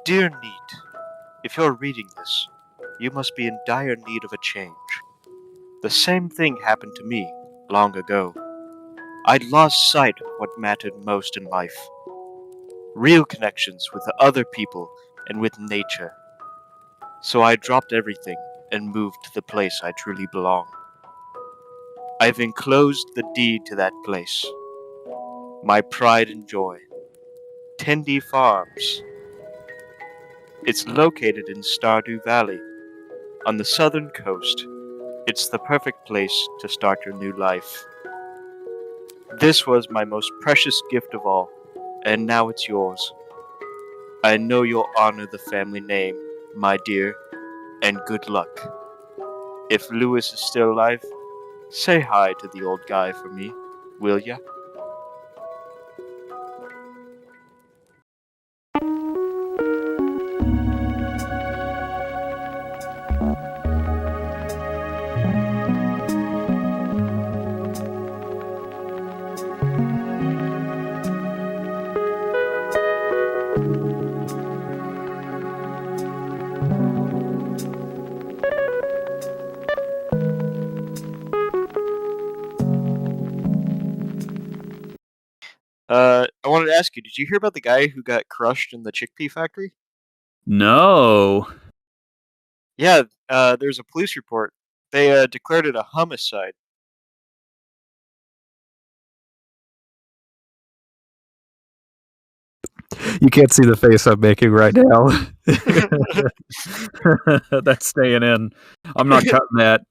Dear NEET, if you're reading this, you must be in dire need of a change. The same thing happened to me long ago. I'd lost sight of what mattered most in life. Real connections with other people and with nature. So I dropped everything and moved to the place I truly belong. I've enclosed the deed to that place. My pride and joy. Tendy Farms. It's located in Stardew Valley, on the southern coast. It's the perfect place to start your new life. This was my most precious gift of all, and now it's yours. I know you'll honor the family name, my dear, and good luck. If Lewis is still alive, say hi to the old guy for me, will ya? I wanted to ask you, did you hear about the guy who got crushed in the chickpea factory? No. Yeah, there's a police report. They declared it a homicide. You can't see the face I'm making right now. That's staying in. I'm not cutting that.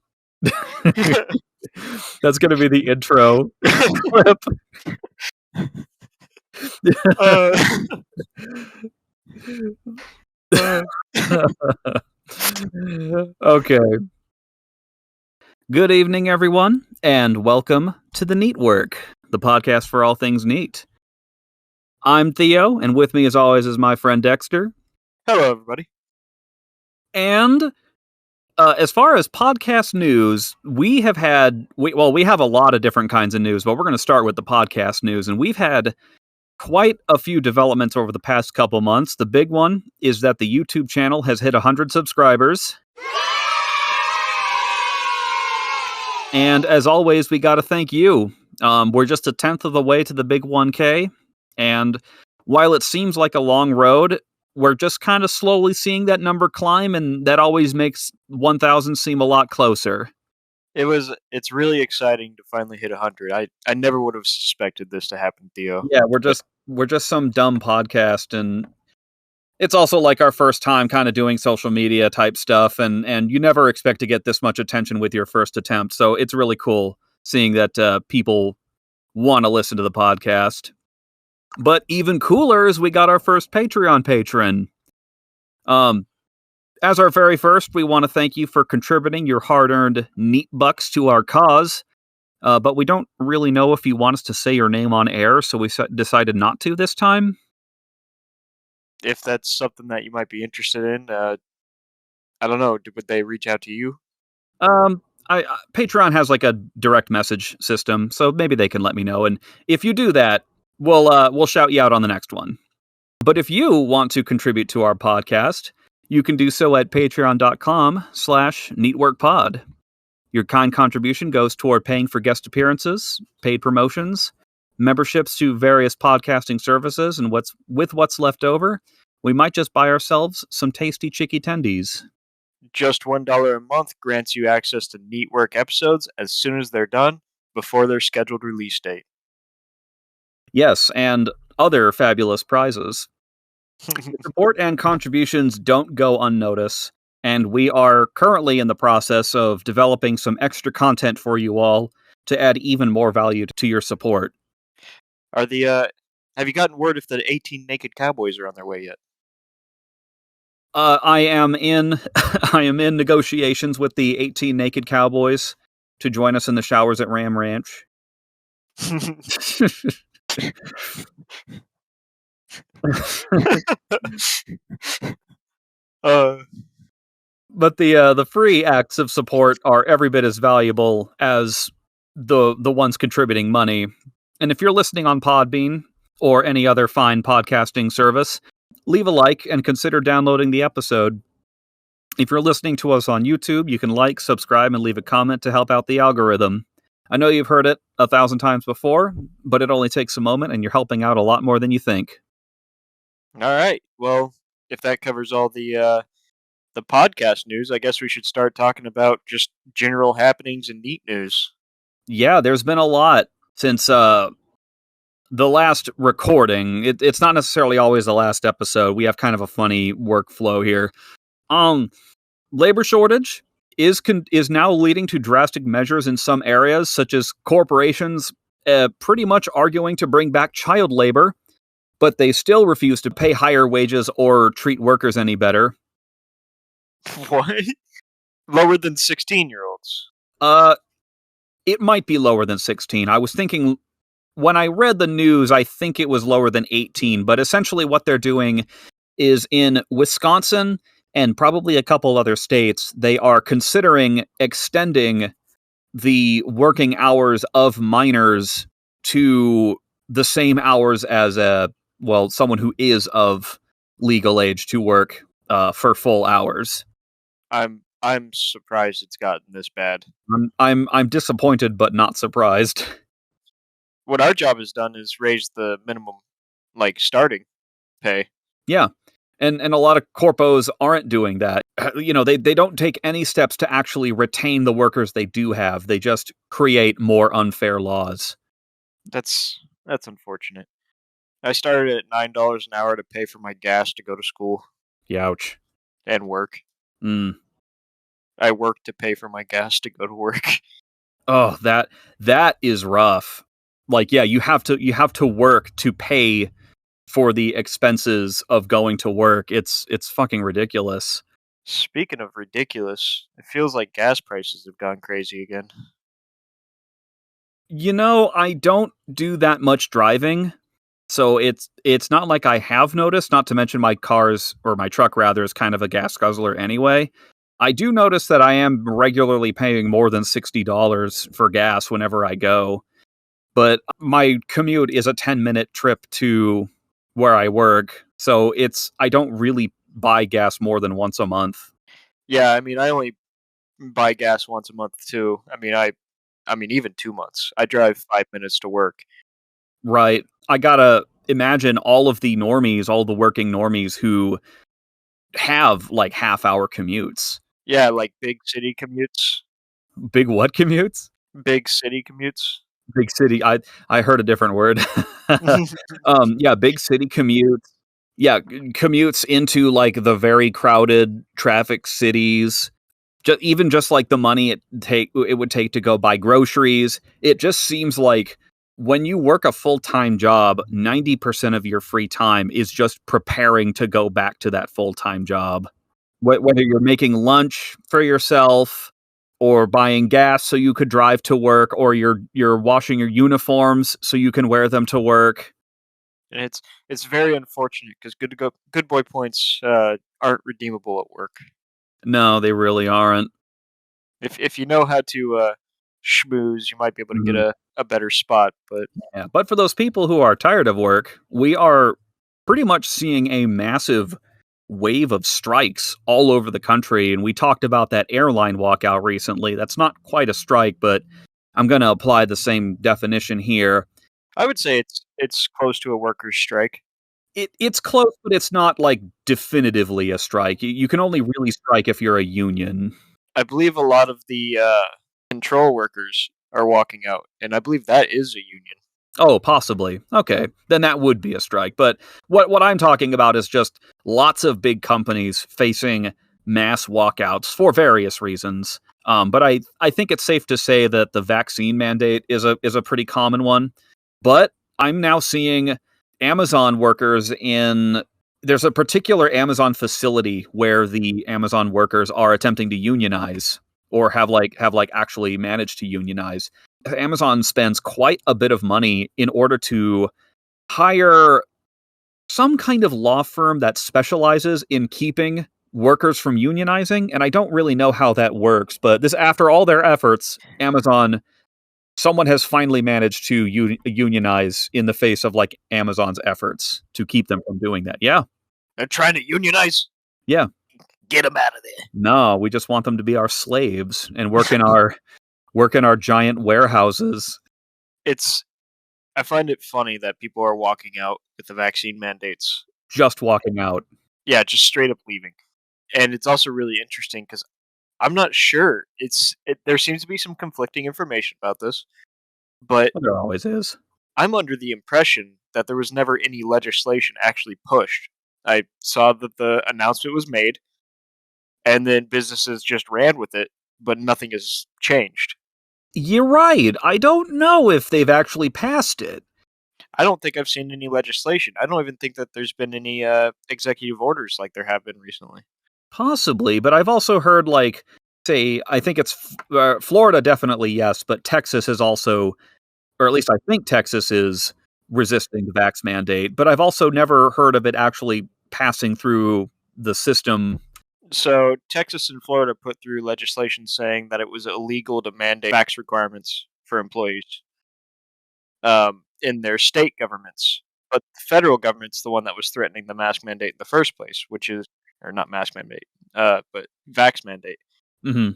That's going to be the intro clip. Okay. Good evening, everyone, and welcome to the NEETwork, the podcast for all things NEET. I'm Theo, and with me, as always, is my friend Dexter. Hello, everybody. And as far as podcast news, we have a lot of different kinds of news, but we're going to start with the podcast news, and we've had quite a few developments over the past couple months. The big one is that the YouTube channel has hit 100 subscribers. And as always, we got to thank you. We're just a 10th of the way to the big 1K. And while it seems like a long road, we're just kind of slowly seeing that number climb, and that always makes 1,000 seem a lot closer. It's really exciting to finally hit 100. I never would have suspected this to happen, Theo. Yeah, we're just some dumb podcast, and it's also like our first time kind of doing social media type stuff, and you never expect to get this much attention with your first attempt. So it's really cool seeing that people want to listen to the podcast. But even cooler is we got our first Patreon patron. As our very first, we want to thank you for contributing your hard-earned NEET bucks to our cause. But we don't really know if you want us to say your name on air, so we decided not to this time. If that's something that you might be interested in, I don't know. Would they reach out to you? Patreon has like a direct message system, so maybe they can let me know. And if you do that, we'll shout you out on the next one. But if you want to contribute to our podcast, you can do so at patreon.com/NEETworkPod. Your kind contribution goes toward paying for guest appearances, paid promotions, memberships to various podcasting services, and what's left over, we might just buy ourselves some tasty chicky tendies. Just $1 a month grants you access to NEETwork episodes as soon as they're done, before their scheduled release date. Yes, and other fabulous prizes. Support and contributions don't go unnoticed, and we are currently in the process of developing some extra content for you all to add even more value to your support. Have you gotten word if the 18 Naked Cowboys are on their way yet? I am in negotiations with the 18 Naked Cowboys to join us in the showers at Ram Ranch. But the free acts of support are every bit as valuable as the ones contributing money. And if you're listening on Podbean or any other fine podcasting service, leave a like and consider downloading the episode. If you're listening to us on YouTube, you can like, subscribe, and leave a comment to help out the algorithm. I know you've heard it 1,000 times before, but it only takes a moment, and you're helping out a lot more than you think. All right. Well, if that covers all the podcast news, I guess we should start talking about just general happenings and NEET news. Yeah, there's been a lot since the last recording. It's not necessarily always the last episode. We have kind of a funny workflow here. Labor shortage is now leading to drastic measures in some areas, such as corporations pretty much arguing to bring back child labor, but they still refuse to pay higher wages or treat workers any better. What? Lower than 16-year-olds? It might be lower than 16. I was thinking, when I read the news, I think it was lower than 18, but essentially what they're doing is in Wisconsin and probably a couple other states, they are considering extending the working hours of minors to the same hours as someone who is of legal age to work for full hours. I'm surprised it's gotten this bad. I'm disappointed, but not surprised. What our job has done is raise the minimum, starting pay. Yeah. And a lot of corpos aren't doing that. They don't take any steps to actually retain the workers they do have. They just create more unfair laws. That's unfortunate. I started at $9 an hour to pay for my gas to go to school. Youch. And work. Mm. I work to pay for my gas to go to work. Oh, that is rough. You have to work to pay for the expenses of going to work. It's fucking ridiculous. Speaking of ridiculous, it feels like gas prices have gone crazy again. I don't do that much driving, so it's not like I have noticed, not to mention my truck rather is kind of a gas guzzler anyway. I do notice that I am regularly paying more than $60 for gas whenever I go, but my commute is a 10-minute trip to where I work, so I don't really buy gas more than once a month. Yeah, I only buy gas once a month too. Even 2 months. I drive 5 minutes to work. Right. I gotta imagine all of the normies, all the working normies who have half-hour commutes. Yeah, big city commutes. Big what commutes? Big city commutes. Big city. I heard a different word. Big city commutes. Yeah, commutes into the very crowded traffic cities. Even just the money it would take to go buy groceries. It just seems like when you work a full-time job, 90% of your free time is just preparing to go back to that full-time job. Whether you're making lunch for yourself, or buying gas so you could drive to work, or you're washing your uniforms so you can wear them to work. And it's very unfortunate because good boy points aren't redeemable at work. No, they really aren't. If you know how to schmooze, you might be able to get a better spot. But for those people who are tired of work, we are pretty much seeing a massive wave of strikes all over the country, and we talked about that airline walkout recently. That's not quite a strike, but I'm going to apply the same definition here. I would say it's close to a workers' strike. It's close, but it's not definitively a strike. You can only really strike if you're a union. I believe a lot of the control workers are walking out, and I believe that is a union. Oh, possibly. Okay, then that would be a strike. But what I'm talking about is just lots of big companies facing mass walkouts for various reasons. But I think it's safe to say that the vaccine mandate is a pretty common one. But I'm now seeing Amazon workers there's a particular Amazon facility where the Amazon workers are attempting to unionize, or have actually managed to unionize. Amazon spends quite a bit of money in order to hire some kind of law firm that specializes in keeping workers from unionizing, and I don't really know how that works, but after all their efforts, someone has finally managed to unionize in the face of Amazon's efforts to keep them from doing that. Yeah. They're trying to unionize. Yeah. Get them out of there. No, we just want them to be our slaves and work in our giant warehouses. I find it funny that people are walking out with the vaccine mandates. Just walking out. Yeah, just straight up leaving. And it's also really interesting because I'm not sure. There seems to be some conflicting information about this, but There always is. I'm under the impression that there was never any legislation actually pushed. I saw that the announcement was made, and then businesses just ran with it, but nothing has changed. You're right. I don't know if they've actually passed it. I don't think I've seen any legislation. I don't even think that there's been any executive orders like there have been recently. Possibly, but I've also heard, like, say, I think it's Florida, definitely yes, but Texas is also, or at least I think Texas is resisting the vax mandate, but I've also never heard of it actually passing through the system. So Texas and Florida put through legislation saying that it was illegal to mandate vax requirements for employees in their state governments. But the federal government's the one that was threatening the mask mandate in the first place, which is, or not mask mandate, but vax mandate. Mm-hmm.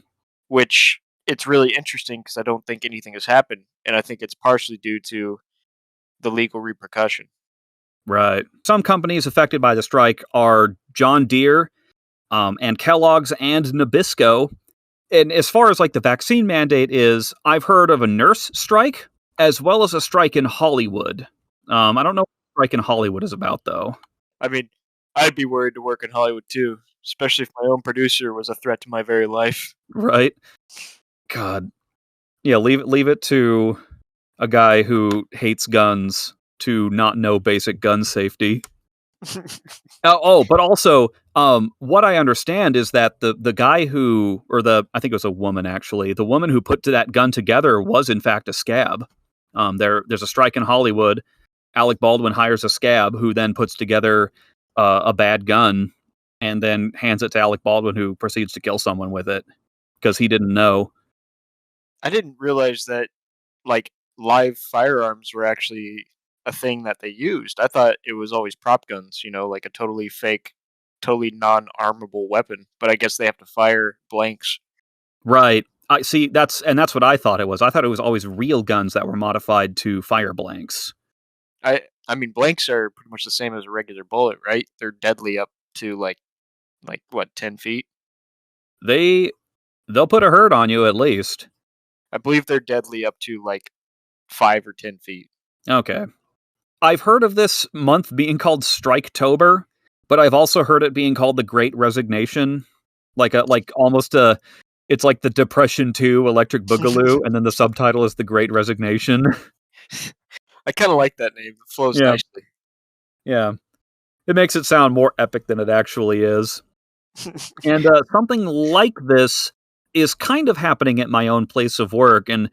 Which it's really interesting because I don't think anything has happened, and I think it's partially due to the legal repercussion. Right. Some companies affected by the strike are John Deere, and Kellogg's and Nabisco. And as far as like the vaccine mandate is, I've heard of a nurse strike as well as a strike in Hollywood. I don't know what the strike in Hollywood is about, though. I mean, I'd be worried to work in Hollywood too, especially if my own producer was a threat to my very life. Right? God. Yeah, leave it to a guy who hates guns to not know basic gun safety. But also, what I understand is that the guy who, I think it was a woman actually, the woman who put that gun together was in fact a scab. There's a strike in Hollywood. Alec Baldwin hires a scab who then puts together a bad gun and then hands it to Alec Baldwin, who proceeds to kill someone with it because he didn't know. I didn't realize that like live firearms were actually a thing that they used. I thought it was always prop guns, like a totally fake, totally non-armable weapon. But I guess they have to fire blanks. Right. I see. That's what I thought it was. I thought it was always real guns that were modified to fire blanks. I mean, blanks are pretty much the same as a regular bullet, right? They're deadly up to like what, 10 feet? They'll put a hurt on you at least. I believe they're deadly up to like 5 or 10 feet. Okay. I've heard of this month being called Striketober, but I've also heard it being called the Great Resignation. It's like the Depression 2 Electric Boogaloo, and then the subtitle is the Great Resignation. I kind of like that name. It flows nicely. Yeah. It makes it sound more epic than it actually is. And something like this is kind of happening at my own place of work, and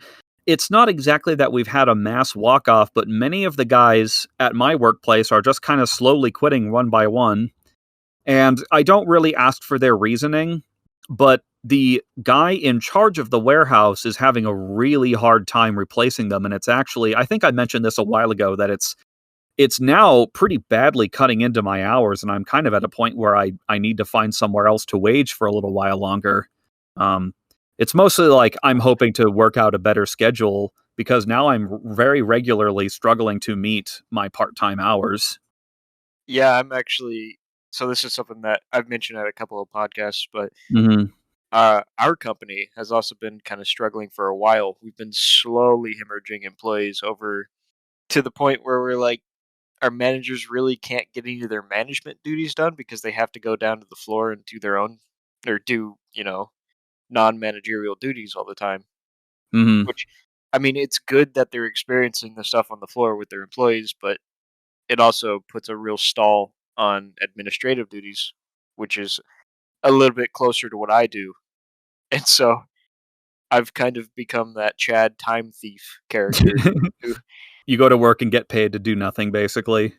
it's not exactly that we've had a mass walk-off, but many of the guys at my workplace are just kind of slowly quitting one by one. And I don't really ask for their reasoning, but the guy in charge of the warehouse is having a really hard time replacing them. And it's actually, I think I mentioned this a while ago, that it's now pretty badly cutting into my hours, and I'm kind of at a point where I need to find somewhere else to wage for a little while longer. It's mostly like I'm hoping to work out a better schedule because now I'm very regularly struggling to meet my part-time hours. Yeah, I'm actually. So this is something that I've mentioned at a couple of podcasts, but our company has also been kind of struggling for a while. We've been slowly hemorrhaging employees over to the point where we're like, our managers really can't get any of their management duties done because they have to go down to the floor and do their own, or do, non-managerial duties all the time. Mm-hmm. Which, I mean, it's good that they're experiencing the stuff on the floor with their employees, but it also puts a real stall on administrative duties, which is a little bit closer to what I do. And so I've kind of become that Chad time thief character. Who, You go to work and get paid to do nothing, basically.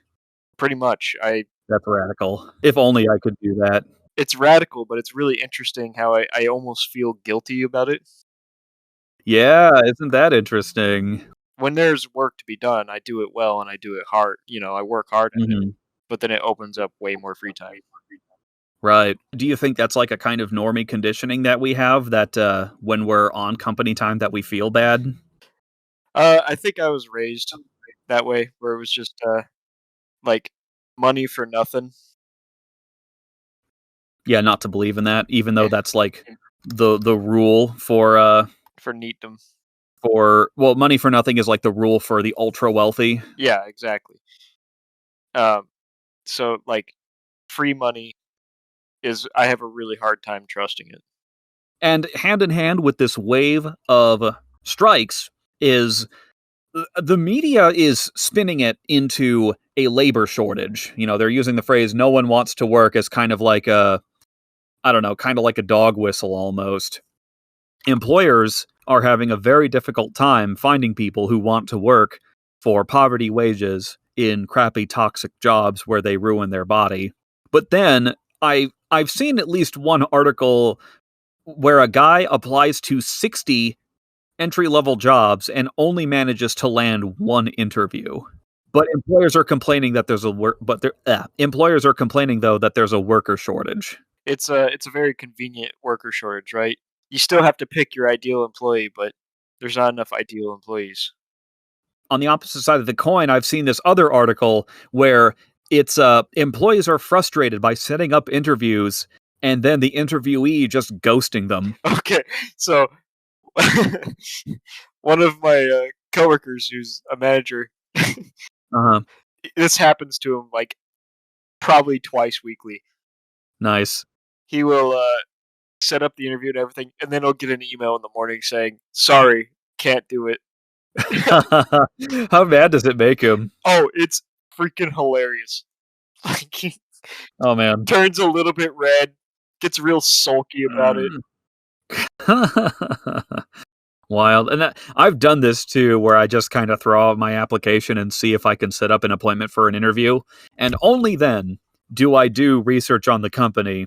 pretty much, That's radical. If only I could do that. it's radical, but it's really interesting how I almost feel guilty about it. Yeah, isn't that interesting? When there's work to be done, I do it well and I do it hard. I work hard at it. Mm-hmm. but then it opens up way more free time. Right. Do you think that's like a kind of normie conditioning that we have, that when we're on company time that we feel bad? I think I was raised that way, where it was just like money for nothing. Yeah, not to believe in that, even though Yeah, that's like the rule for for neatdom. money for nothing is like the rule for the ultra wealthy. Yeah, exactly. Um, so like free money is I have a really hard time trusting it. And hand in hand with this wave of strikes is the media is spinning it into a labor shortage. You know, they're using the phrase "no one wants to work" as kind of like I don't know, kind of like a dog whistle almost. Employers are having a very difficult time finding people who want to work for poverty wages in crappy toxic jobs where they ruin their body. But then I've seen at least one article where a guy applies to 60 entry-level jobs and only manages to land one interview. But employers are complaining that there's employers are complaining though that there's a worker shortage. It's a very convenient worker shortage, right? You still have to pick your ideal employee, but there's not enough ideal employees. On the opposite side of the coin, I've seen this other article where it's employees are frustrated by setting up interviews and then the interviewee just ghosting them. Okay, so one of my coworkers, who's a manager, Uh-huh. this happens to him like probably twice weekly. Nice. He will set up the interview and everything, and then he'll get an email in the morning saying, "Sorry, can't do it." How mad does it make him? Oh, it's freaking hilarious. Like he Oh man. turns a little bit red, gets real sulky about it. Wild. And I've done this too, where I just kind of throw out my application and see if I can set up an appointment for an interview. And only then do I do research on the company.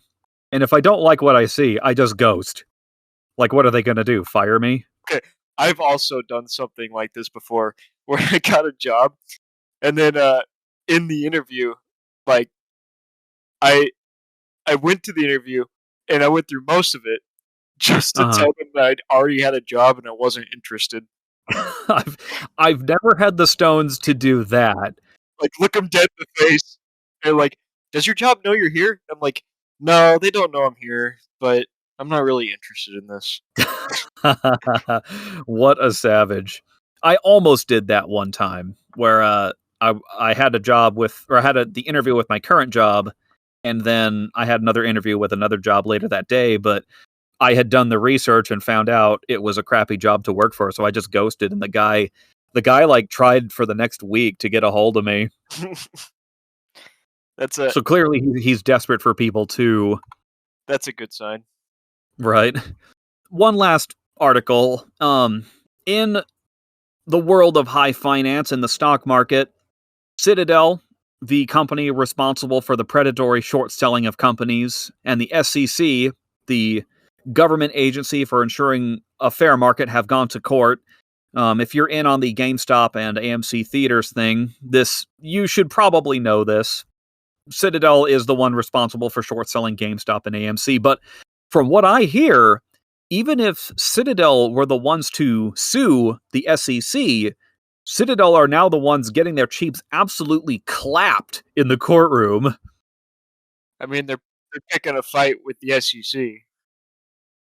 And if I don't like what I see, I just ghost. Like, what are they going to do? Fire me? Okay, I've also done something like this before, where I got a job, and then in the interview, like I I went to the interview and I went through most of it just to Uh-huh. tell them that I'd already had a job and I wasn't interested. I've, I've never had the stones to do that. Like, look them dead in the face. They're like, "Does your job know you're here?" I'm like, "No, they don't know I'm here, but I'm not really interested in this." What a savage. I almost did that one time where I had a job with, or I had the interview with my current job, and then I had another interview with another job later that day, but I had done the research and found out it was a crappy job to work for, so I just ghosted, and the guy like tried for the next week to get a hold of me. That's a So clearly he's desperate for people too, that's a good sign. right? One last article. In the world of high finance and the stock market, Citadel, the company responsible for the predatory short selling of companies, and the SEC, the government agency for ensuring a fair market, have gone to court. If you're in on the GameStop and AMC theaters thing, you should probably know this. Citadel is the one responsible for short selling GameStop and AMC, but from what I hear, even if Citadel were the ones to sue the SEC, Citadel are now the ones getting their cheeks absolutely clapped in the courtroom. I mean, they're picking a fight with the SEC.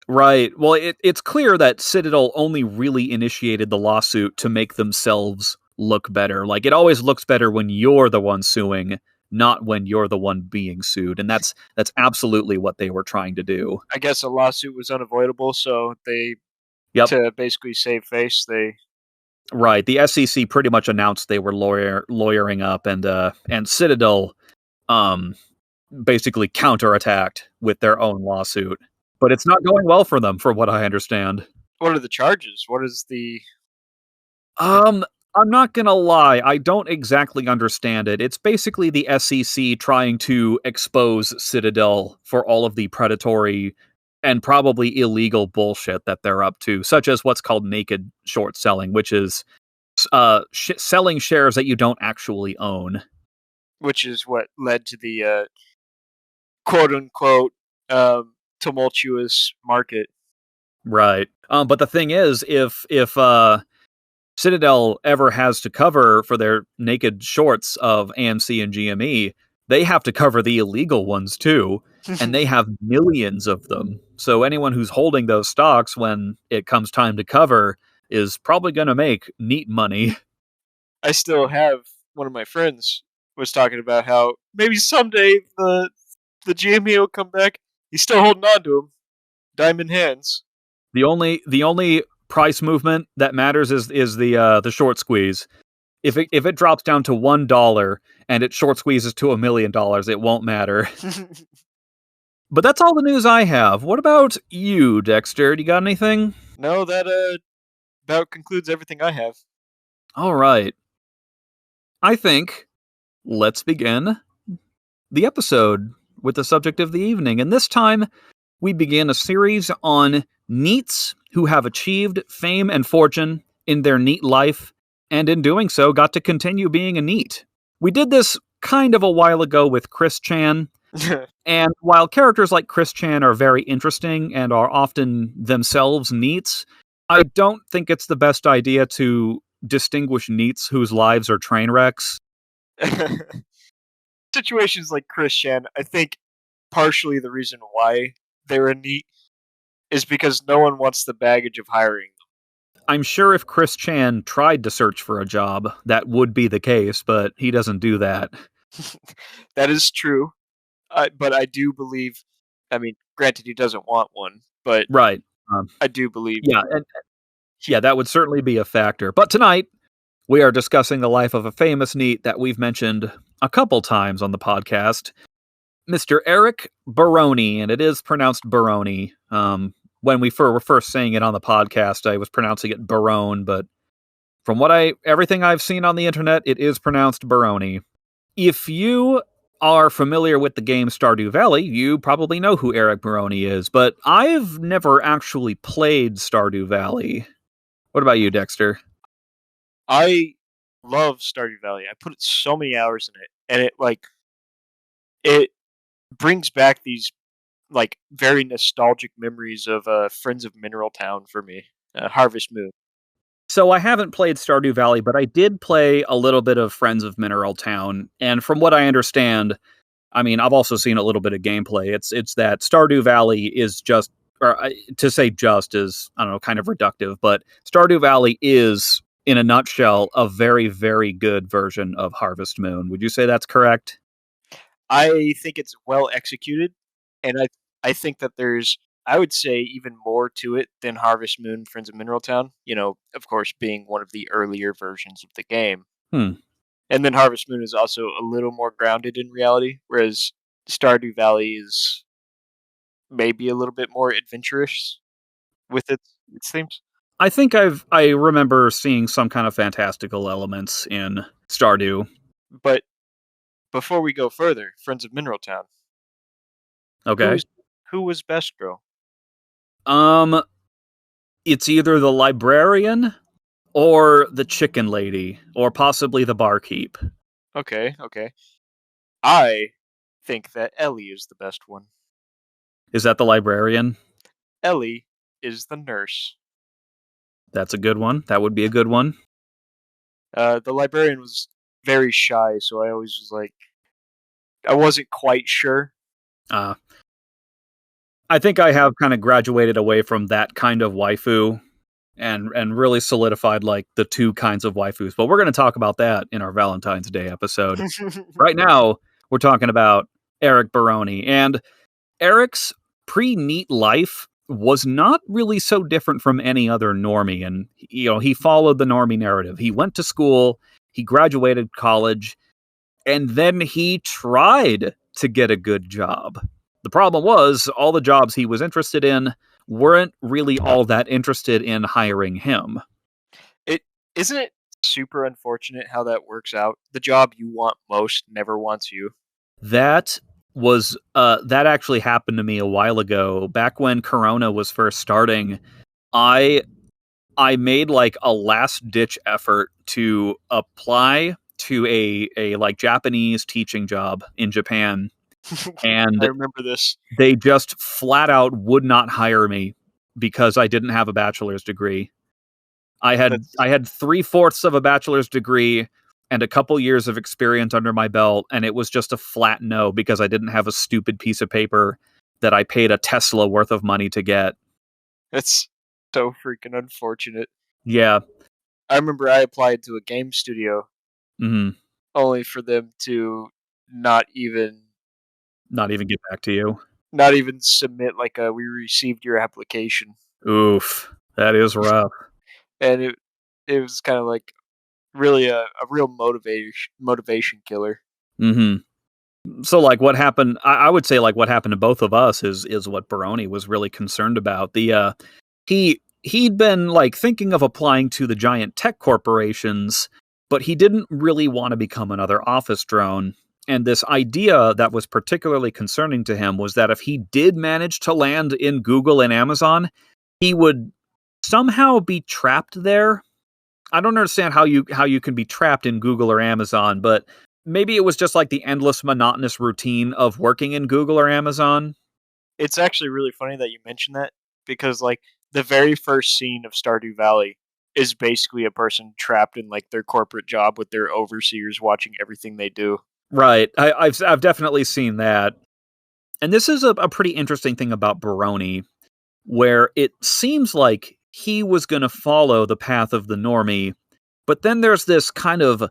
Right. Well, it's clear that Citadel only really initiated the lawsuit to make themselves look better. Like, it always looks better when you're the one suing, not when you're the one being sued. And that's absolutely what they were trying to do. I guess a lawsuit was unavoidable, so Yep. to basically save face, they Right. The SEC pretty much announced they were lawyering up, and Citadel um basically counterattacked with their own lawsuit. But it's not going well for them, from what I understand. what are the charges? What is the Um, I'm not gonna lie, I don't exactly understand it. It's basically the SEC trying to expose Citadel for all of the predatory and probably illegal bullshit that they're up to, such as what's called naked short selling, which is selling shares that you don't actually own. which is what led to the quote unquote tumultuous market. Right. But the thing is, if Citadel ever has to cover for their naked shorts of AMC and GME, they have to cover the illegal ones too, and they have millions of them. So anyone who's holding those stocks when it comes time to cover is probably going to make neat money. I still have one of my friends was talking about how maybe someday the GME will come back. He's still holding on to him, diamond hands. The only price movement that matters is the short squeeze. If it drops down to $1 and it short squeezes to $1 million, it won't matter. But that's all the news I have. What about you, Dexter? Do you got anything? No, that about concludes everything I have. All right. I think let's begin the episode with the subject of the evening. And this time, we begin a series on NEETs who have achieved fame and fortune in their NEET life, and in doing so, got to continue being a NEET. We did this kind of a while ago with Chris Chan, and while characters like Chris Chan are very interesting and are often themselves NEETs, I don't think it's the best idea to distinguish NEETs whose lives are train wrecks. Situations like Chris Chan, I think partially the reason why they're a NEET is because no one wants the baggage of hiring them. I'm sure if Chris Chan tried to search for a job, that would be the case, but he doesn't do that. That is true. But I do believe, I mean, granted, he doesn't want one, but Right. I do believe. Yeah, that would certainly be a factor. But tonight, we are discussing the life of a famous NEET that we've mentioned a couple times on the podcast, Mr. Eric Barone, and it is pronounced Barone. When we were first saying it on the podcast, I was pronouncing it Barone, but from everything I've seen on the internet, it is pronounced Barone. If you are familiar with the game Stardew Valley, you probably know who Eric Barone is, but I've never actually played Stardew Valley. What about you, Dexter? I love Stardew Valley. I put so many hours in it, and it brings back these very nostalgic memories of Friends of Mineral Town for me, Harvest Moon. So I haven't played Stardew Valley, but I did play a little bit of Friends of Mineral Town, and from what I understand, I mean, I've also seen a little bit of gameplay. It's that Stardew Valley is just, or to say just is, I don't know, kind of reductive, but Stardew Valley is, in a nutshell, a very, very good version of Harvest Moon. Would you say that's correct? I think it's well executed, and I think that there's, I would say, even more to it than Harvest Moon, Friends of Mineral Town. You know, of course, being one of the earlier versions of the game. And then Harvest Moon is also a little more grounded in reality, whereas Stardew Valley is maybe a little bit more adventurous with its themes. I think I remember seeing some kind of fantastical elements in Stardew. But before we go further, Friends of Mineral Town. Okay. Who was best girl? It's either the librarian or the chicken lady, or possibly the barkeep. Okay. I think that Ellie is the best one. Is that the librarian? Ellie is the nurse. That's a good one. That would be a good one. The librarian was very shy, so I always was like, I wasn't quite sure. I think I have kind of graduated away from that kind of waifu and really solidified like the two kinds of waifus. But we're going to talk about that in our Valentine's Day episode. Right now, we're talking about Eric Barone. And Eric's pre-NEET life was not really so different from any other normie. And, you know, he followed the normie narrative. He went to school, he graduated college, and then he tried to get a good job. The problem was, all the jobs he was interested in weren't really all that interested in hiring him. Isn't it super unfortunate how that works out? The job you want most never wants you. That actually happened to me a while ago. Back when Corona was first starting, I made like a last ditch effort to apply to a like Japanese teaching job in Japan, and I remember this. they just flat out would not hire me because I didn't have a bachelor's degree. I had 3/4 of a bachelor's degree and a couple years of experience under my belt, and it was just a flat no because I didn't have a stupid piece of paper that I paid a Tesla worth of money to get. It's so freaking unfortunate. Yeah. I remember I applied to a game studio hmm only for them to not even get back to you. submit like a "we received your application," Oof. That is rough. and it was kind of like really a real motivation killer. hmm So, like, what happened? I would say, like, what happened to both of us is what Barone was really concerned about. He'd been like thinking of applying to the giant tech corporations, but he didn't really want to become another office drone. And this idea that was particularly concerning to him was that if he did manage to land in Google and Amazon, he would somehow be trapped there. I don't understand how you can be trapped in Google or Amazon, but maybe it was just like the endless monotonous routine of working in Google or Amazon. It's actually really funny that you mentioned that because like the very first scene of Stardew Valley is basically a person trapped in like their corporate job with their overseers watching everything they do. Right. I've definitely seen that. And this is a pretty interesting thing about Barone, where it seems like he was going to follow the path of the normie, but then there's this kind of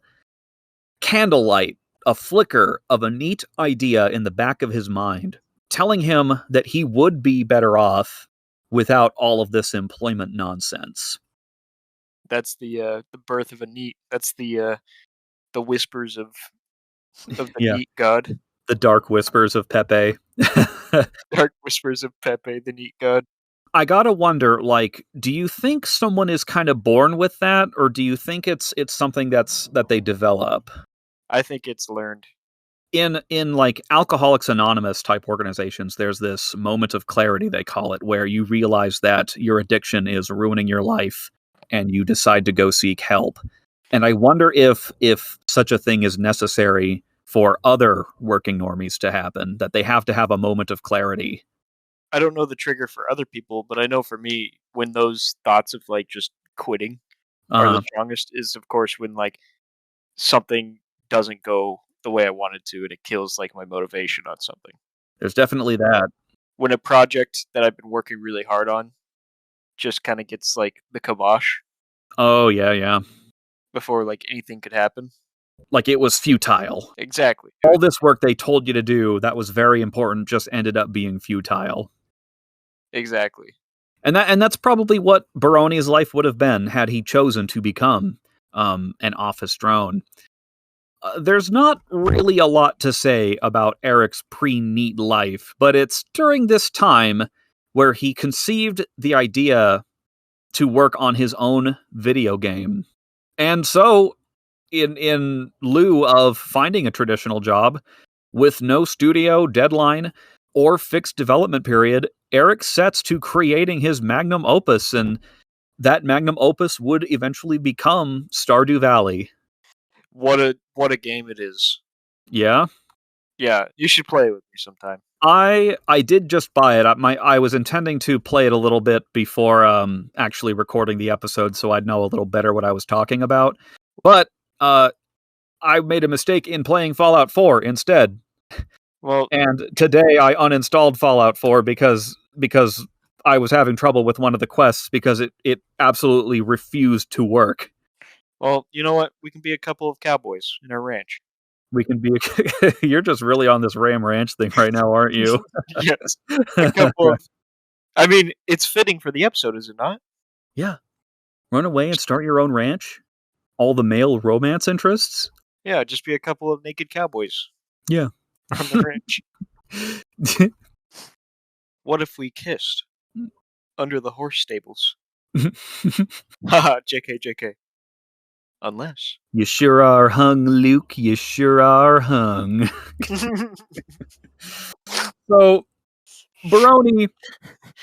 candlelight, a flicker of a neat idea in the back of his mind, telling him that he would be better off without all of this employment nonsense. That's the birth of a NEET. That's the whispers of the NEET god. The dark whispers of Pepe. Dark whispers of Pepe, the NEET god. I gotta wonder, like, do you think someone is kind of born with that, or do you think it's something that they develop? I think it's learned. In like Alcoholics Anonymous type organizations, there's this moment of clarity, they call it, where you realize that your addiction is ruining your life and you decide to go seek help. And I wonder if such a thing is necessary for other working normies to happen, that they have to have a moment of clarity. I don't know the trigger for other people, but I know for me, when those thoughts of like just quitting are the strongest, is of course when like something doesn't go the way I wanted to, and it kills like my motivation on something. There's definitely that. When a project that I've been working really hard on just kind of gets like the kibosh. Oh yeah. Before like anything could happen. Like it was futile. Exactly. All this work they told you to do that was very important just ended up being futile. Exactly. And that's probably what Barone's life would have been had he chosen to become an office drone. There's not really a lot to say about Eric's pre-NEET life, but it's during this time where he conceived the idea to work on his own video game. And so, in lieu of finding a traditional job, with no studio, deadline, or fixed development period, Eric sets to creating his magnum opus, and that magnum opus would eventually become Stardew Valley. What a game it is. Yeah? Yeah, you should play it with me sometime. I did just buy it. I was intending to play it a little bit before actually recording the episode, so I'd know a little better what I was talking about. But I made a mistake in playing Fallout 4 instead. Well, and today I uninstalled Fallout 4 because I was having trouble with one of the quests because it absolutely refused to work. Well, you know what? We can be a couple of cowboys in our ranch. We can be. You're just really on this Ram Ranch thing right now, aren't you? Yes. A couple of. I mean, it's fitting for the episode, is it not? Yeah. Run away and start your own ranch. All the male romance interests. Yeah, just be a couple of naked cowboys. Yeah. On the ranch. What if we kissed under the horse stables? Haha, JK. Unless. You sure are hung, Luke. You sure are hung. So, Barone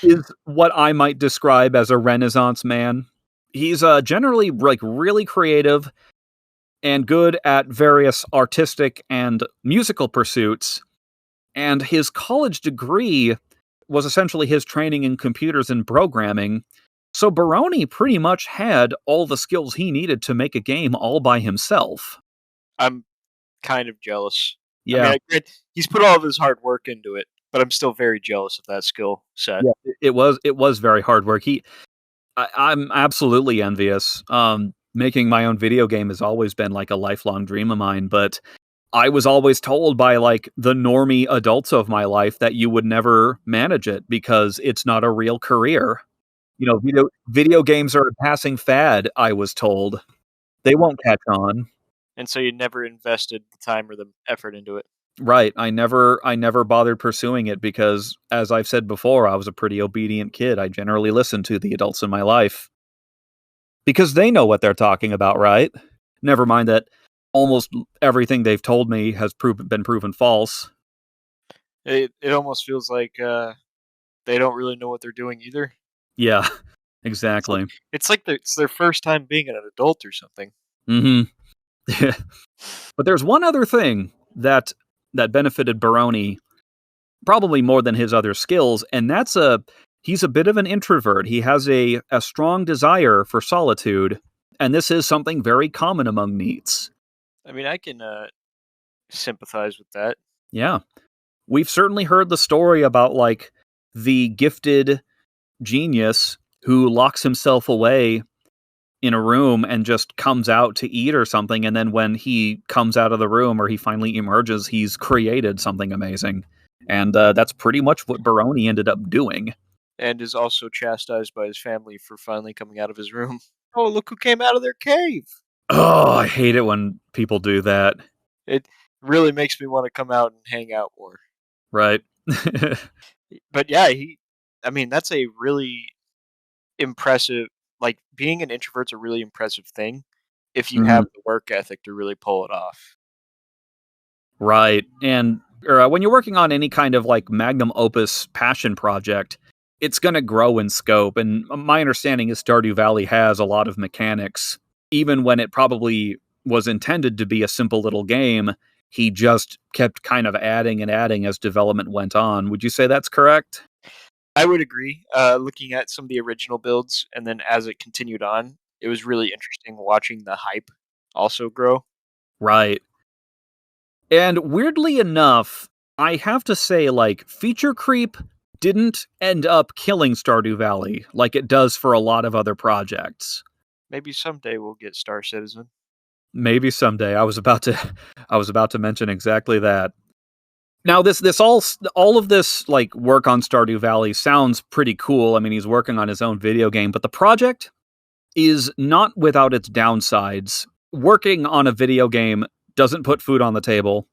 is what I might describe as a Renaissance man. He's generally like really creative, and good at various artistic and musical pursuits. And his college degree was essentially his training in computers and programming. So Barone pretty much had all the skills he needed to make a game all by himself. I'm kind of jealous. I Yeah, mean, he's put all of his hard work into it, but I'm still very jealous of that skill set. yeah, it was very hard work. I'm absolutely envious. Making my own video game has always been like a lifelong dream of mine, but I was always told by like the normie adults of my life that you would never manage it because it's not a real career. Video games are a passing fad, I was told. They won't catch on. And so you never invested the time or the effort into it. Right. I never bothered pursuing it because, as I've said before, I was a pretty obedient kid. I generally listened to the adults in my life. Because they know what they're talking about, right? Never mind that almost everything they've told me has been proven false. It almost feels like they don't really know what they're doing either. Yeah, It's like exactly. it's their first time being an adult or something. Hmm. But there's one other thing that benefited Barone probably more than his other skills, and he's a bit of an introvert. He has a strong desire for solitude, and this is something very common among NEETs. I mean, I can sympathize with that. Yeah. We've certainly heard the story about like the gifted genius who locks himself away in a room and just comes out to eat or something, and then when he comes out of the room or he finally emerges, he's created something amazing. And that's pretty much what Barone ended up doing. And is also chastised by his family for finally coming out of his room. Oh, look who came out of their cave! Oh, I hate it when people do that. It really makes me want to come out and hang out more. Right. But yeah, I mean, that's a really impressive. Like being an introvert's a really impressive thing if you Mhm. have the work ethic to really pull it off. Right. And when you're working on any kind of like magnum opus passion project, it's going to grow in scope. And my understanding is Stardew Valley has a lot of mechanics. Even when it probably was intended to be a simple little game, he just kept kind of adding and adding as development went on. Would you say that's correct? I would agree. Looking at some of the original builds, and then as it continued on, it was really interesting watching the hype also grow. Right. And weirdly enough, I have to say, like, feature creep didn't end up killing Stardew Valley like it does for a lot of other projects. Maybe someday we'll get Star Citizen. Maybe someday. I was about to mention exactly that. Now this all of this like work on Stardew Valley sounds pretty cool. I mean, he's working on his own video game, but the project is not without its downsides. Working on a video game doesn't put food on the table.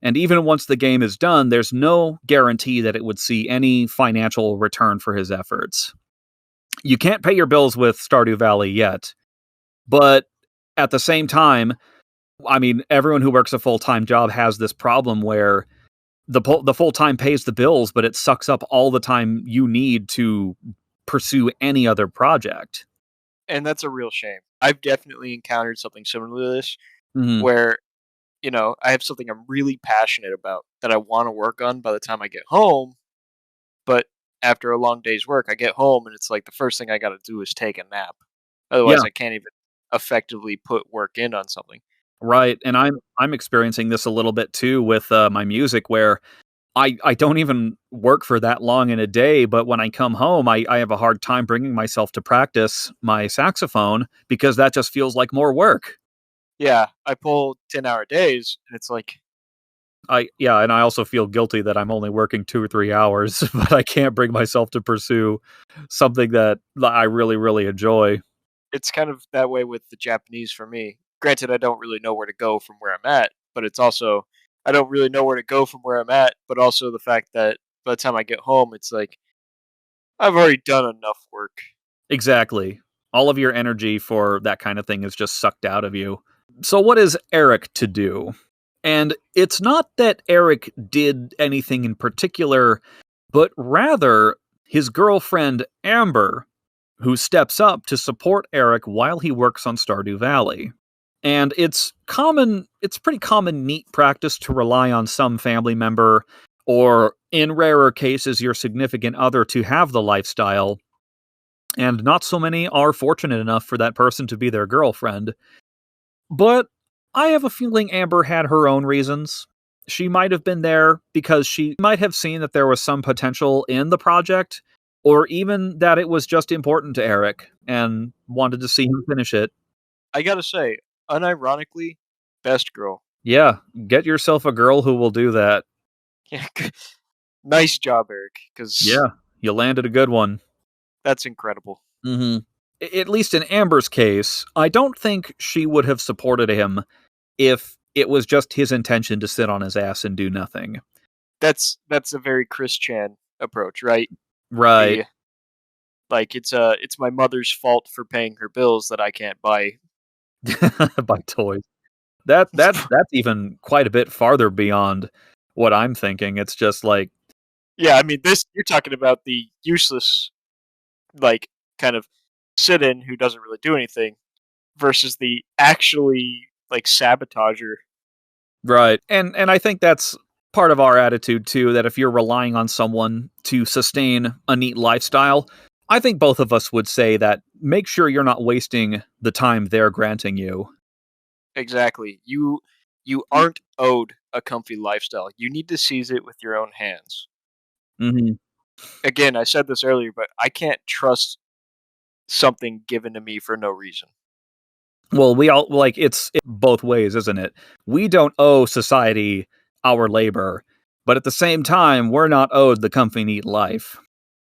And even once the game is done, there's no guarantee that it would see any financial return for his efforts. You can't pay your bills with Stardew Valley yet, but at the same time, I mean, everyone who works a full-time job has this problem where the full-time pays the bills, but it sucks up all the time you need to pursue any other project. And that's a real shame. I've definitely encountered something similar to this Mhm. where, I have something I'm really passionate about that I want to work on by the time I get home, but after a long day's work, I get home and it's like the first thing I got to do is take a nap. Yeah, Otherwise, I can't even effectively put work in on something. right, and I'm experiencing this a little bit too with, my music where I don't even work for that long in a day, but when I come home, I have a hard time bringing myself to practice my saxophone because that just feels like more work. Yeah, I pull 10-hour days and it's like, Yeah, and I also feel guilty that I'm only working 2 or 3 hours, but I can't bring myself to pursue something that I really, really enjoy. it's kind of that way with the Japanese for me. Granted, I don't really know where to go from where I'm at, but it's also I don't really know where to go from where I'm at, but also the fact that by the time I get home, it's like I've already done enough work. Exactly. All of your energy for that kind of thing is just sucked out of you. So what is Eric to do? And it's not that Eric did anything in particular, but rather his girlfriend Amber, who steps up to support Eric while he works on Stardew Valley. And it's pretty common NEET practice to rely on some family member, or in rarer cases, your significant other, to have the lifestyle. And not so many are fortunate enough for that person to be their girlfriend. But I have a feeling Amber had her own reasons. She might have been there because she might have seen that there was some potential in the project, or even that it was just important to Eric and wanted to see him finish it. I gotta say, unironically, best girl. Yeah, get yourself a girl who will do that. Yeah, nice job, Eric, because Yeah, you landed a good one. that's incredible. Mm-hmm. At least in Amber's case, I don't think she would have supported him if it was just his intention to sit on his ass and do nothing. That's a very Chris Chan approach, right? Right. The like it's my mother's fault for paying her bills that I can't buy. Buy toys. That's even quite a bit farther beyond what I'm thinking. It's just like, Yeah, I mean this you're talking about the useless like kind of sit-in who doesn't really do anything versus the actually like sabotager. right. And I think that's part of our attitude too, that if you're relying on someone to sustain a NEET lifestyle, I think both of us would say that make sure you're not wasting the time they're granting you. Exactly. You aren't owed a comfy lifestyle. You need to seize it with your own hands. Mm-hmm. Again, I said this earlier, but I can't trust something given to me for no reason. Well, we all like it's both ways, isn't it? We don't owe society our labor, but at the same time, we're not owed the comfy, neat life.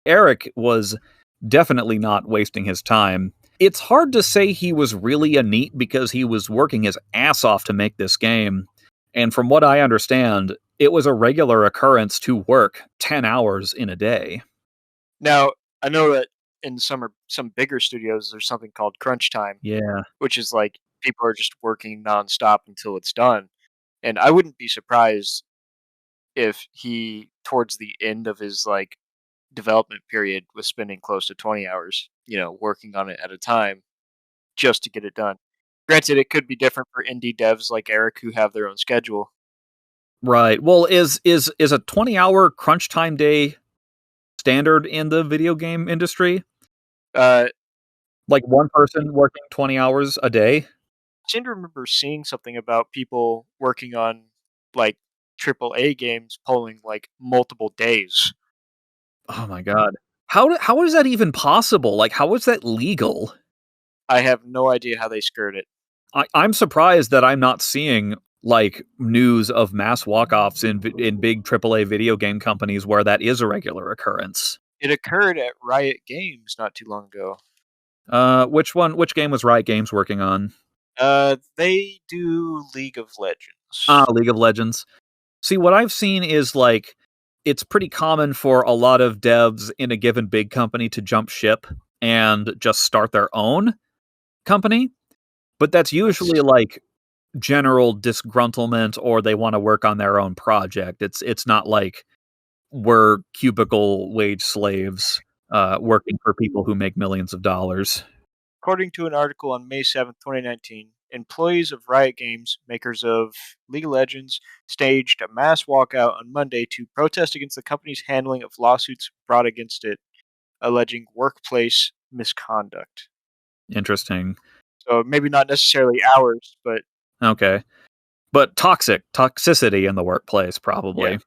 Eric was definitely not wasting his time. It's hard to say he was really a NEET because he was working his ass off to make this game. And from what I understand, it was a regular occurrence to work 10 hours in a day. Now, I know that in some bigger studios, there's something called crunch time, Yeah. which is like people are just working nonstop until it's done. And I wouldn't be surprised if he, towards the end of his like development period, was spending close to 20 hours, working on it at a time just to get it done. Granted, it could be different for indie devs like Eric who have their own schedule. Right. Well, is a 20-hour crunch time day standard in the video game industry? Uh, Like one person working 20 hours a day? I seem to remember seeing something about people working on like AAA games pulling like multiple days. Oh my god. How is that even possible? Like, how is that legal? I have no idea how they skirt it. I'm surprised that I'm not seeing like news of mass walk-offs in big AAA video game companies where that is a regular occurrence. It occurred at Riot Games not too long ago. Which one? Which game was Riot Games working on? They do League of Ah, Legends. League of Legends. See, what I've seen is like it's pretty common for a lot of devs in a given big company to jump ship and just start their own company, but that's usually like general disgruntlement or they want to work on their own project. It's not like we're cubicle wage slaves working for people who make millions of dollars. According to an article on May 7th, 2019, employees of Riot Games, makers of League of Legends, staged a mass walkout on Monday to protest against the company's handling of lawsuits brought against it, alleging workplace misconduct. Interesting. So maybe not necessarily ours, but Okay. But toxicity in the workplace, yeah, probably.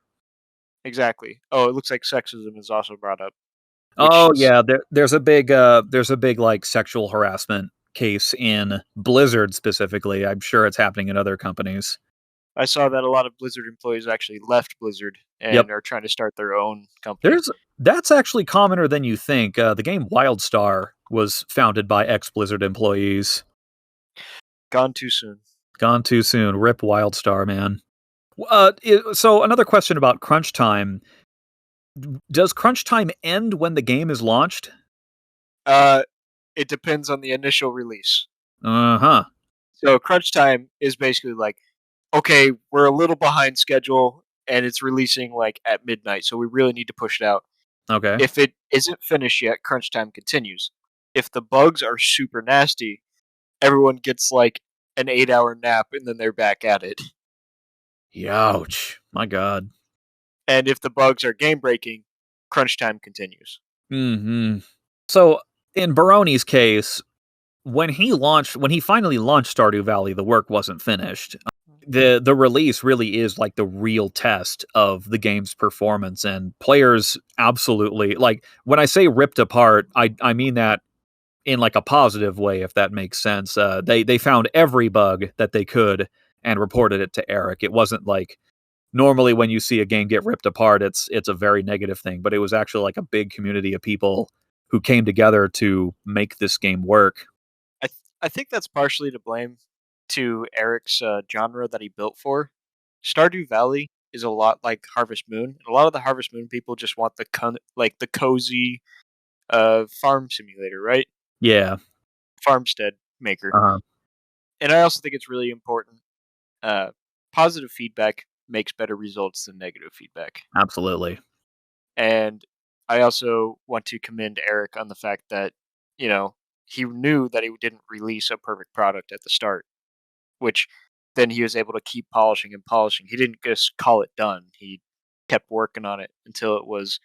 exactly. Oh, it looks like sexism is also brought up, which Oh is yeah, there's a big like sexual harassment case in Blizzard specifically. I'm sure it's happening in other companies. I saw that a lot of Blizzard employees actually left Blizzard Yep. and are trying to start their own company. There's That's actually commoner than you think. The game WildStar was founded by ex-Blizzard employees. Gone too soon. Gone too soon. Rip WildStar, man. So another question about crunch time. Does crunch time end when the game is launched? Uh, it depends on the initial release. Uh-huh. So crunch time is basically like, okay, we're a little behind schedule and it's releasing like at midnight, so we really need to push it out. Okay. If it isn't finished yet, crunch time continues. If the bugs are super nasty, everyone gets like an 8-hour nap, and then they're back at it. Ouch. My God. And if the bugs are game-breaking, crunch time continues. Mm-hmm. So, in Barone's case, when he finally launched Stardew Valley, the work wasn't finished. The release really is like the real test of the game's performance, and players absolutely, like, when I say ripped apart, I mean that in like a positive way, if that makes sense. They found every bug that they could and reported it to Eric. It wasn't like normally when you see a game get ripped apart, it's a very negative thing, but it was actually like a big community of people who came together to make this game work. I think that's partially to blame to Eric's genre that he built for. Stardew Valley is a lot like Harvest Moon. A lot of the Harvest Moon people just want the cozy farm simulator, right? Yeah. Farmstead maker. Uh-huh. And I also think it's really important. Positive feedback makes better results than negative feedback. Absolutely. And I also want to commend Eric on the fact that, he knew that he didn't release a perfect product at the start, which then he was able to keep polishing and polishing. He didn't just call it done. He kept working on it until it was,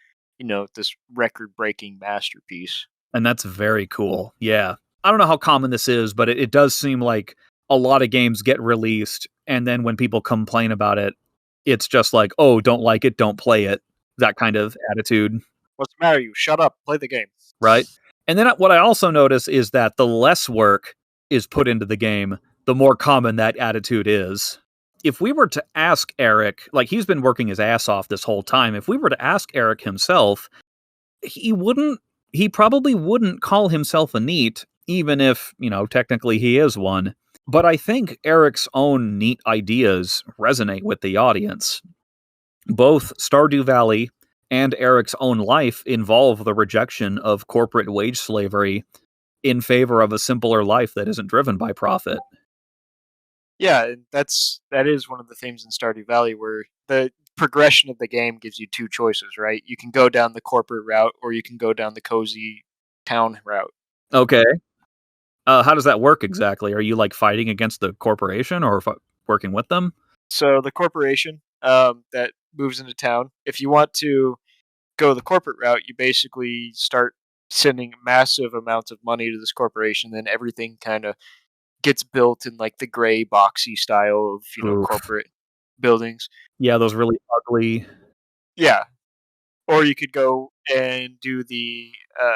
this record-breaking masterpiece. And that's very cool. Yeah. I don't know how common this is, but it does seem like a lot of games get released, and then when people complain about it, it's just like, oh, don't like it, don't play it. That kind of attitude. What's the matter, you? Shut up, play the game. Right? And then what I also notice is that the less work is put into the game, the more common that attitude is. If we were to ask Eric, like, he's been working his ass off this whole time, if we were to ask Eric himself, he probably wouldn't call himself a NEET, even if, technically he is one. But I think Eric's own NEET ideas resonate with the audience. Both Stardew Valley and Eric's own life involve the rejection of corporate wage slavery in favor of a simpler life that isn't driven by profit. Yeah, that is one of the themes in Stardew Valley, where the progression of the game gives you two choices, right? You can go down the corporate route, or you can go down the cozy town route. Okay. How does that work exactly? Are you like fighting against the corporation or working with them? So the corporation that moves into town, if you want to go the corporate route, you basically start sending massive amounts of money to this corporation, then everything kind of gets built in like the gray boxy style of Oof. corporate buildings. Yeah, those really ugly. Yeah, or you could go and do the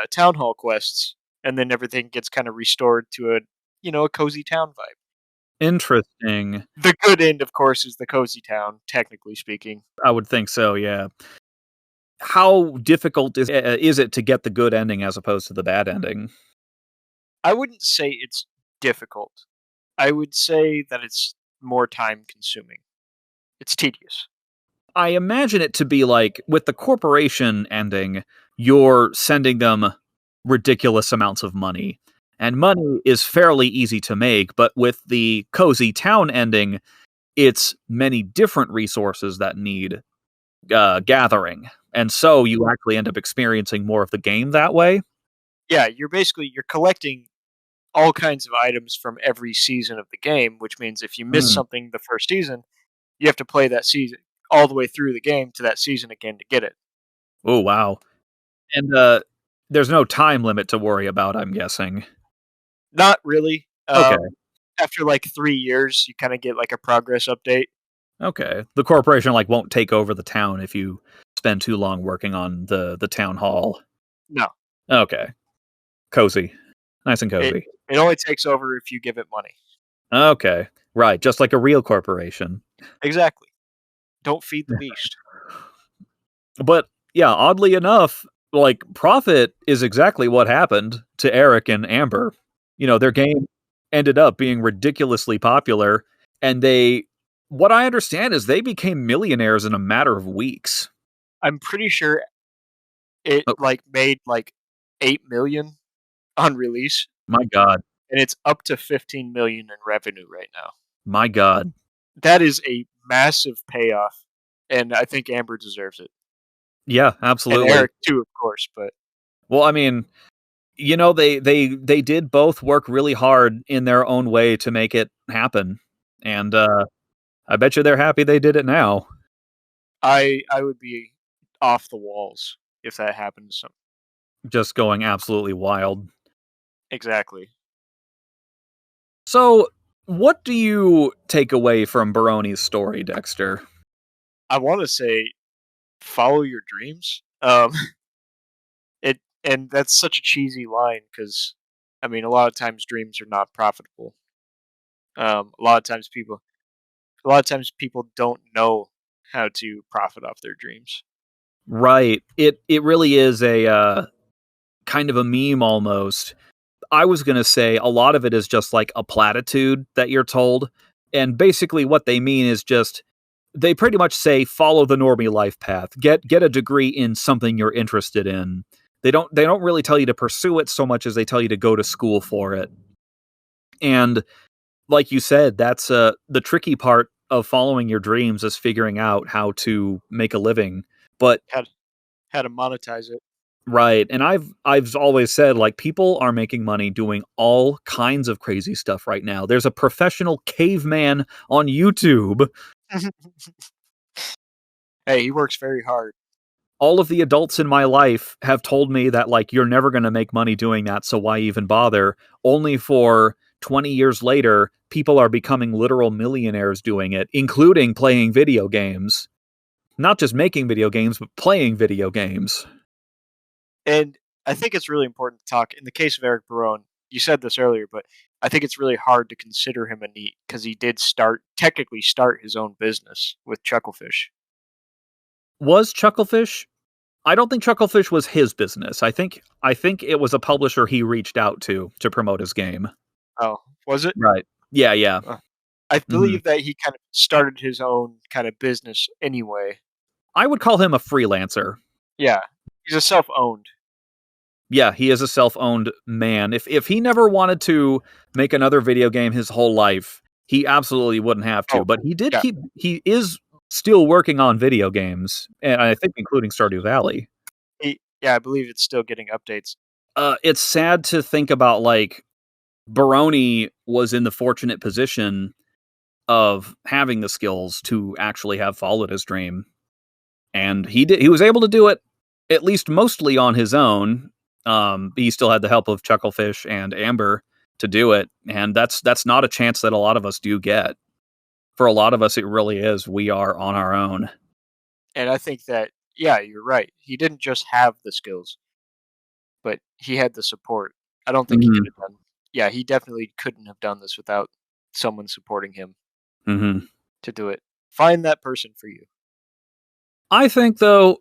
town hall quests, and then everything gets kind of restored to a cozy town vibe. Interesting. The good end, of course, is the cozy town, technically speaking. I would think so, yeah. How difficult is it to get the good ending as opposed to the bad ending? I wouldn't say it's difficult. I would say that it's more time consuming. It's tedious. I imagine it to be like, with the corporation ending, you're sending them ridiculous amounts of money. And money is fairly easy to make, but with the cozy town ending, it's many different resources that need gathering. And so you actually end up experiencing more of the game that way. Yeah, you're collecting all kinds of items from every season of the game, which means if you miss something the first season, you have to play that season all the way through the game to that season again to get it. Oh, wow. And there's no time limit to worry about, I'm guessing. Not really. Okay. After like 3 years, you kind of get like a progress update. Okay. The corporation won't take over the town if you spend too long working on the town hall. No. Okay. Cozy. Nice and cozy. It only takes over if you give it money. Okay. Right. Just like a real corporation. Exactly. Don't feed the beast. But yeah, oddly enough, profit is exactly what happened to Eric and Amber. Their game ended up being ridiculously popular, and what I understand is they became millionaires in a matter of weeks. I'm pretty sure it made 8 million on release. My God. And it's up to 15 million in revenue right now. My God. That is a massive payoff, and I think Amber deserves it. Yeah, absolutely. And Eric too, of course, but well, I mean, They did both work really hard in their own way to make it happen, and I bet you they're happy they did it now. I would be off the walls if that happened to some. Just going absolutely wild. Exactly. So, what do you take away from Barone's story, Dexter? I want to say follow your dreams. It and that's such a cheesy line because, I mean, a lot of times dreams are not profitable. A lot of times people don't know how to profit off their dreams. Right. It really is a kind of a meme almost. I was going to say a lot of it is just like a platitude that you're told, and basically what they mean is just they pretty much say follow the normie life path. Get a degree in something you're interested in. They don't really tell you to pursue it so much as they tell you to go to school for it. And like you said, that's the tricky part of following your dreams is figuring out how to make a living. But How to monetize it. right, and I've always said like people are making money doing all kinds of crazy stuff right now. There's a professional caveman on YouTube. Hey, he works very hard. All of the adults in my life have told me that like you're never going to make money doing that, so why even bother? Only for 20 years later, people are becoming literal millionaires doing it, including playing video games. Not just making video games, but playing video games. And I think it's really important to talk in the case of Eric Barone. You said this earlier, but I think it's really hard to consider him a NEET because he did technically start his own business with Chucklefish. Was Chucklefish? I don't think Chucklefish was his business. I think it was a publisher he reached out to promote his game. Oh, was it? Right. Yeah, yeah. I believe that he kind of started his own kind of business anyway. I would call him a freelancer. Yeah, he's a self-owned. Yeah, he is a self-owned man. If he never wanted to make another video game his whole life, he absolutely wouldn't have to. But he is still working on video games, and I think including Stardew Valley. I believe it's still getting updates. It's sad to think about like Barone was in the fortunate position of having the skills to actually have followed his dream. And he was able to do it at least mostly on his own. He still had the help of Chucklefish and Amber to do it, and that's not a chance that a lot of us do get. For a lot of us, it really is. We are on our own. And I think that, yeah, you're right. He didn't just have the skills, but he had the support. I don't think he could have done. Yeah, he definitely couldn't have done this without someone supporting him to do it. Find that person for you. I think, though,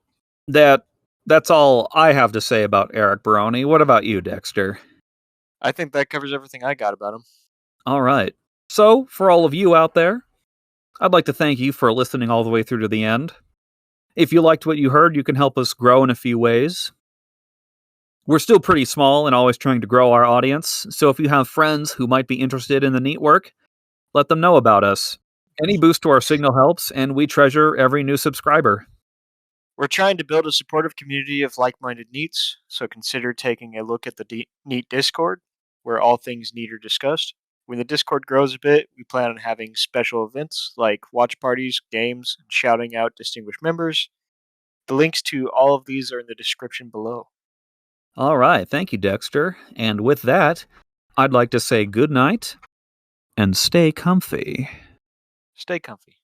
that's all I have to say about Eric Barone. What about you, Dexter? I think that covers everything I got about him. All right. So, for all of you out there, I'd like to thank you for listening all the way through to the end. If you liked what you heard, you can help us grow in a few ways. We're still pretty small and always trying to grow our audience, so if you have friends who might be interested in the NEETwork, let them know about us. Any boost to our signal helps, and we treasure every new subscriber. We're trying to build a supportive community of like-minded NEETs, so consider taking a look at the NEET Discord, where all things NEET are discussed. When the Discord grows a bit, we plan on having special events like watch parties, games, and shouting out distinguished members. The links to all of these are in the description below. All right, thank you, Dexter. And with that, I'd like to say good night and stay comfy. Stay comfy.